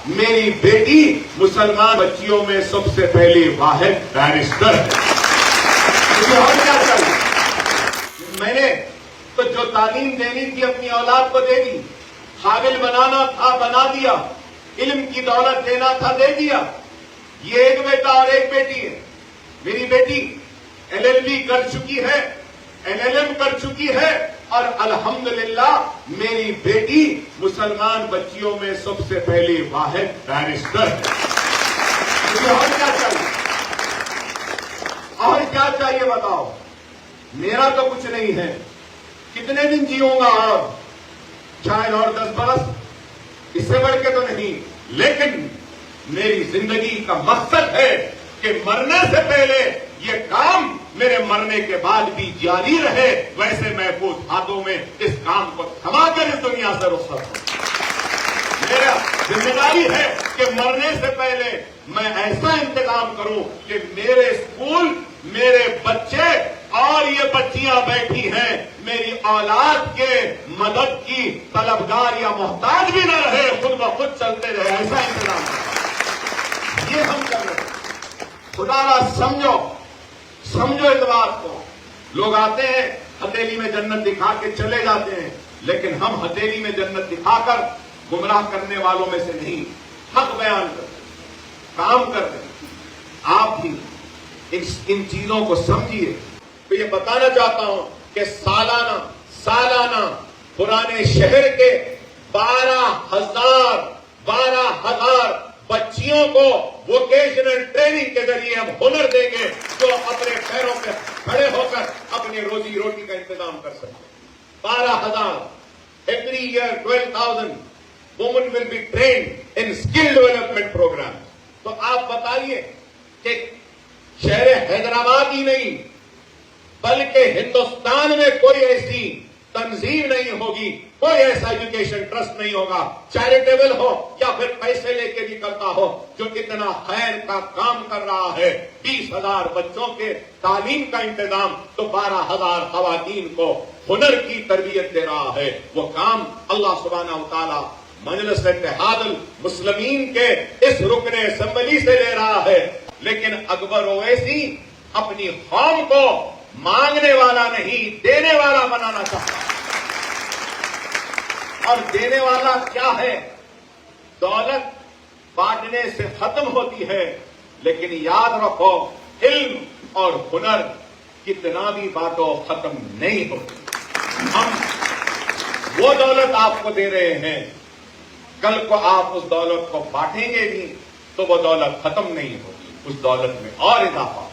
میری بیٹی مسلمان بچیوں میں سب سے پہلی واحد بیرسٹر ہے. مجھے اور کیا چاہیے؟ میں نے تو جو تعلیم دینی تھی اپنی اولاد کو دے دی، قابل بنانا تھا بنا دیا، علم کی دولت دینا تھا دے دیا. یہ ایک بیٹا اور ایک بیٹی ہے. میری بیٹی LLB کر چکی ہے، LLM کر چکی ہے، اور الحمدللہ میری بیٹی مسلمان بچیوں میں سب سے پہلی واحد بیرسٹر ہے. مجھے اور کیا چاہیے؟ اور کیا چاہیے بتاؤ؟ میرا تو کچھ نہیں ہے، کتنے دن جیوں گا اور شاید اور 10 برس، اس سے بڑھ کے تو نہیں. لیکن میری زندگی کا مقصد ہے کہ مرنے سے پہلے یہ کام میرے مرنے کے بعد بھی جاری رہے، ویسے محفوظ ہاتھوں میں اس کام کو تھما کر اس دنیا سے رخصت ہوں. میرا ذمہ داری ہے کہ مرنے سے پہلے میں ایسا انتظام کروں کہ میرے اسکول، میرے بچے اور یہ بچیاں بیٹھی ہیں میری اولاد کے مدد کی طلبگار یا محتاج بھی نہ رہے، خود بخود چلتے رہے. ایسا انتظام کریں. یہ ہم کر رہے ہیں. خدا را سمجھو اس بات کو. لوگ آتے ہیں ہتھیلی میں جنت دکھا کے چلے جاتے ہیں، لیکن ہم ہتھیلی میں جنت دکھا کر گمراہ کرنے والوں میں سے نہیں، حق بیان کرتے کام کرتے ہیں. آپ بھی ان چیزوں کو سمجھیے. تو یہ بتانا چاہتا ہوں کہ سالانہ پرانے شہر کے 12,000 بچیوں کو ووکیشنل ٹریننگ کے ذریعے ہم ہنر دیں گے جو اپنے پیروں پہ کھڑے ہو کر اپنی روزی روٹی کا انتظام کر سکتے ہیں. 12,000 every year 12,000 women will be trained in skill development programs. تو آپ بتائیے کہ شہر حیدرآباد ہی نہیں بلکہ ہندوستان میں کوئی ایسی تنظیم نہیں ہوگی، کوئی ایسا ایجوکیشن ٹرسٹ نہیں ہوگا، چیریٹیبل ہو یا پھر پیسے لے کے بھی کرتا ہو، جو اتنا خیر کا کام کر رہا ہے. 20,000 بچوں کے تعلیم کا انتظام تو 12,000 خواتین کو ہنر کی تربیت دے رہا ہے. وہ کام اللہ سبحانہ وتعالی مجلس اتحاد المسلمین کے اس رکن اسمبلی سے لے رہا ہے. لیکن اکبر اویسی اپنی قوم کو مانگنے والا نہیں، دینے والا بنانا چاہتا ہے. اور دینے والا کیا ہے؟ دولت بانٹنے سے ختم ہوتی ہے، لیکن یاد رکھو علم اور ہنر کتنا بھی باتوں ختم نہیں ہوتی. ہم وہ دولت آپ کو دے رہے ہیں، کل کو آپ اس دولت کو بانٹیں گے بھی تو وہ دولت ختم نہیں ہوگی، اس دولت میں اور اضافہ